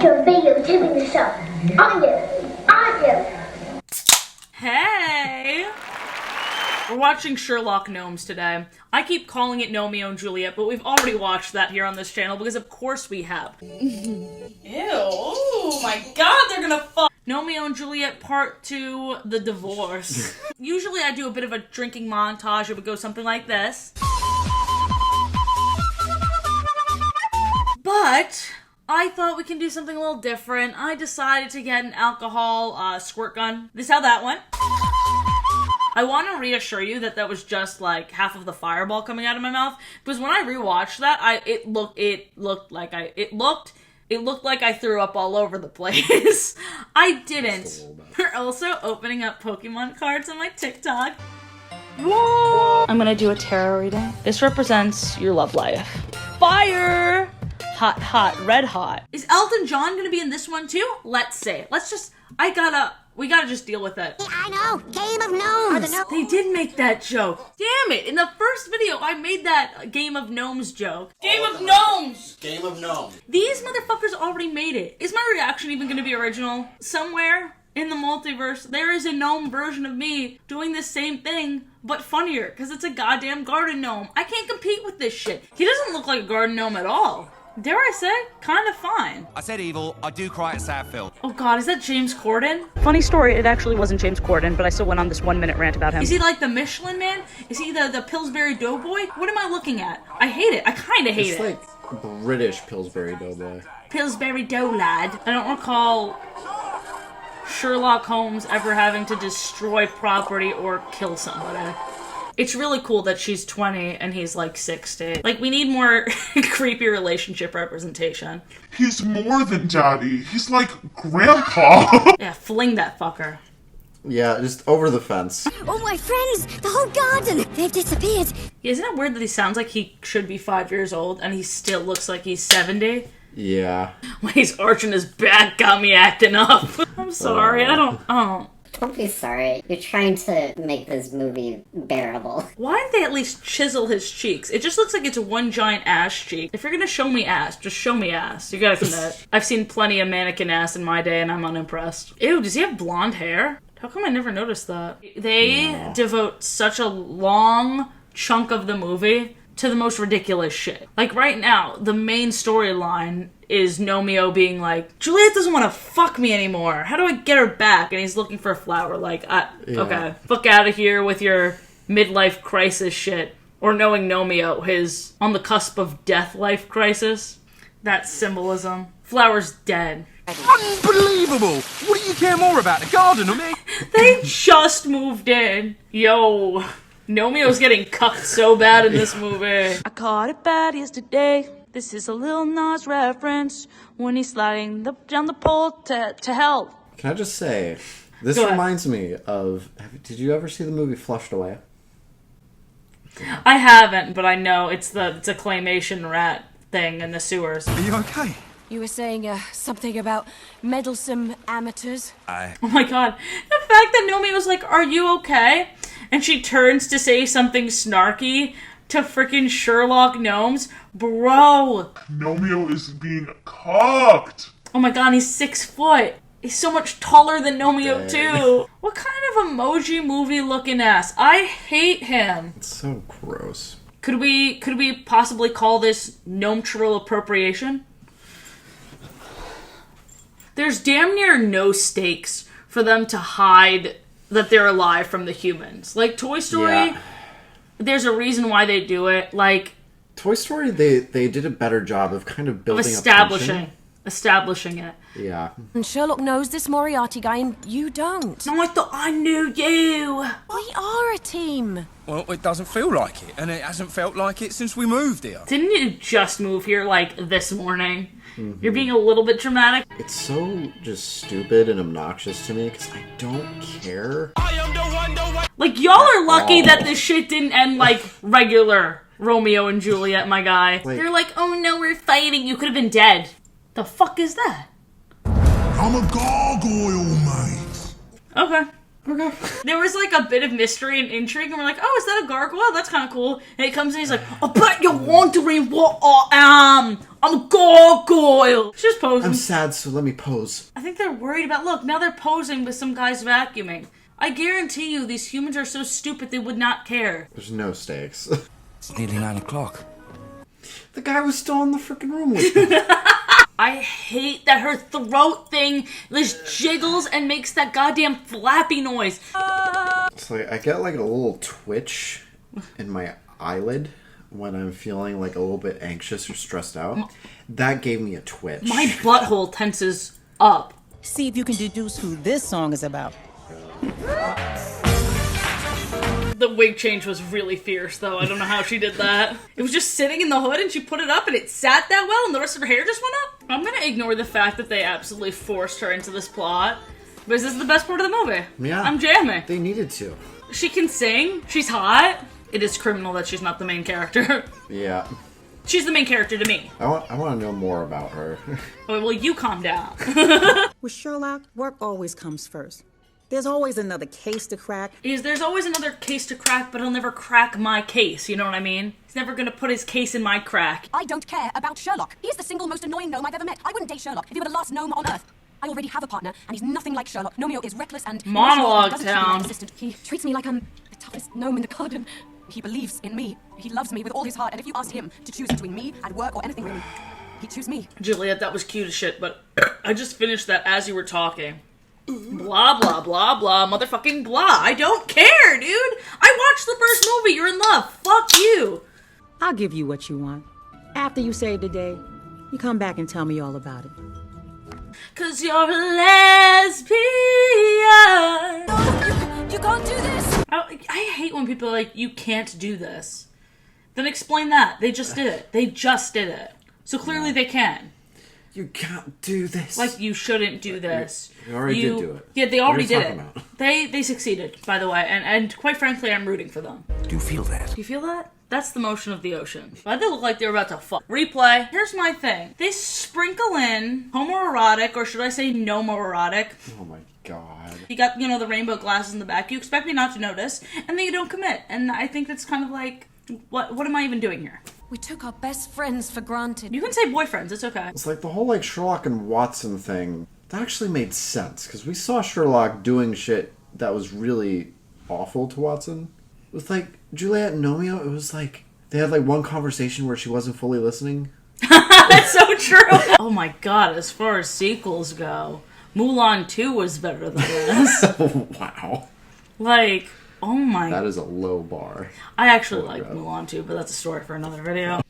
You're videotaping the show. Aren't you? Hey! We're watching Sherlock Gnomes today. I keep calling it Gnomeo and Juliet, but we've already watched that here on this channel because of course we have. Ew, oh my god, they're gonna fuck! Gnomeo and Juliet Part 2, The Divorce. Usually I do a bit of a drinking montage. It would go something like this. But I thought we can do something a little different. I decided to get an alcohol squirt gun. This is how that went. I want to reassure you that that was just like half of the fireball coming out of my mouth, because when I rewatched that, it looked like I threw up all over the place. I didn't. We're also opening up Pokemon cards on my TikTok. Whoa! I'm gonna do a tarot reading. This represents your love life. Fire! Hot, hot, red hot. Is Elton John gonna be in this one too? Let's see. We gotta just deal with it. I know, Game of Gnomes. They did make that joke. Damn it, in the first video I made that Game of Gnomes joke. Game of Gnomes! Game of Gnomes. These motherfuckers already made it. Is my reaction even gonna be original? Somewhere in the multiverse, there is a gnome version of me doing the same thing, but funnier, because it's a goddamn garden gnome. I can't compete with this shit. He doesn't look like a garden gnome at all. Dare I say, kind of fine. I said evil, I do cry at sad film. Oh god, is that James Corden? Funny story, it actually wasn't James Corden, but I still went on this 1 minute rant about him. Is he like the Michelin Man? Is he the Pillsbury Doughboy? What am I looking at? I hate it. I kind of hate it. It's like British Pillsbury Doughboy. Pillsbury Dough Lad. I don't recall Sherlock Holmes ever having to destroy property or kill somebody. It's really cool that she's 20 and he's like 60. Like, we need more creepy relationship representation. He's more than daddy. He's like grandpa. Yeah, fling that fucker. Yeah, just over the fence. All my friends, the whole garden, they've disappeared. Isn't it weird that he sounds like he should be 5 years old and he still looks like he's 70? Yeah. When he's arching his back, got me acting up. I'm sorry, I don't. Don't be sorry. You're trying to make this movie bearable. Why didn't they at least chisel his cheeks? It just looks like it's one giant ass cheek. If you're gonna show me ass, just show me ass. You gotta commit. I've seen plenty of mannequin ass in my day and I'm unimpressed. Ew, does he have blonde hair? How come I never noticed that? They devote such a long chunk of the movie to the most ridiculous shit. Like right now, the main storyline is Gnomeo being like, Juliet doesn't want to fuck me anymore. How do I get her back? And he's looking for a flower. Like, okay, fuck out of here with your midlife crisis shit. Or knowing Gnomeo, his on the cusp of death life crisis. That symbolism. Flower's dead. Unbelievable! What do you care more about, the garden or me? They just moved in. Yo, Gnomeo's getting cucked so bad in this movie. I caught it bad yesterday. This is a Lil Nas reference when he's sliding down the pole to help. Can I just say, this reminds me of, did you ever see the movie Flushed Away? I haven't, but I know it's a claymation rat thing in the sewers. Are you okay? You were saying something about meddlesome amateurs. Oh my god. The fact that Nomi was like, are you okay? And she turns to say something snarky to freaking Sherlock Gnomes. Bro. Gnomeo is being cocked. Oh my god, he's 6 foot. He's so much taller than Gnomeo too. What kind of emoji movie looking ass? I hate him. It's so gross. Could we possibly call this gnome-trill appropriation? There's damn near no stakes for them to hide that they're alive from the humans. Like Toy Story, there's a reason why they do it. Like Toy Story, they did a better job of kind of building establishing it. Yeah. And Sherlock knows this Moriarty guy and you don't. No, I thought I knew you. We are a team. Well, it doesn't feel like it, and it hasn't felt like it since we moved here. Didn't you just move here, like, this morning? Mm-hmm. You're being a little bit dramatic. It's so just stupid and obnoxious to me, because I don't care. I am the one. Like, y'all are lucky that this shit didn't end like regular Romeo and Juliet, my guy. They're like, oh no, we're fighting. You could have been dead. The fuck is that? I'm a gargoyle, mate. Okay. Okay. There was like a bit of mystery and intrigue, and we're like, oh, is that a gargoyle? That's kind of cool. And he comes in, he's like, I bet you're wondering what I am. I'm a gargoyle. She's posing. I'm sad, so let me pose. I think they're worried about, look, now they're posing with some guys vacuuming. I guarantee you, these humans are so stupid they would not care. There's no stakes. It's nearly 9 o'clock. The guy was still in the freaking room with me. I hate that her throat thing just jiggles and makes that goddamn flappy noise. It's like, I get like a little twitch in my eyelid when I'm feeling like a little bit anxious or stressed out. That gave me a twitch. My butthole tenses up. See if you can deduce who this song is about. The wig change was really fierce, though. I don't know how she did that. It was just sitting in the hood, and she put it up, and it sat that well, and the rest of her hair just went up. I'm gonna ignore the fact that they absolutely forced her into this plot, because this is the best part of the movie. Yeah. I'm jamming. They needed to. She can sing. She's hot. It is criminal that she's not the main character. Yeah. She's the main character to me. I want to know more about her. Oh, well, you calm down. With Sherlock, work always comes first. There's always another case to crack. There's always another case to crack, but he'll never crack my case, you know what I mean? He's never gonna put his case in my crack. I don't care about Sherlock. He is the single most annoying gnome I've ever met. I wouldn't date Sherlock if he were the last gnome on Earth. I already have a partner, and he's nothing like Sherlock. Gnomeo is reckless and Monologue doesn't treat me like town. an assistant. He treats me like I'm the toughest gnome in the garden. He believes in me. He loves me with all his heart, and if you asked him to choose between me and work or anything really, he'd choose me. Juliet, that was cute as shit, but I just finished that as you were talking. Blah, blah, blah, blah, motherfucking blah. I don't care, dude. I watched the first movie. You're in love. Fuck you. I'll give you what you want. After you save the day, you come back and tell me all about it. 'Cause you're a lesbian. You can't do this! I hate when people are like, you can't do this. Then explain that. They just did it. They just did it. So clearly they can. You can't do this. Like, you shouldn't do this. You already did do it. Yeah, they already What are you did it. talking about? They succeeded, by the way. And quite frankly, I'm rooting for them. Do you feel that? Do you feel that? That's the motion of the ocean. Why they look like they were about to fuck? Replay. Here's my thing. They sprinkle in homoerotic, or should I say nomoerotic. Oh my god. You got, the rainbow glasses in the back. You expect me not to notice, and then you don't commit. And I think that's kind of like, what am I even doing here? We took our best friends for granted. You can say boyfriends, it's okay. It's like the whole like Sherlock and Watson thing. That actually made sense because we saw Sherlock doing shit that was really awful to Watson. With like Juliet and Gnomeo, it was like they had like one conversation where she wasn't fully listening. That's so true. Oh my god, as far as sequels go, Mulan 2 was better than this. Wow. Like, oh my... That is a low bar. I actually like Mulan 2, but that's a story for another video.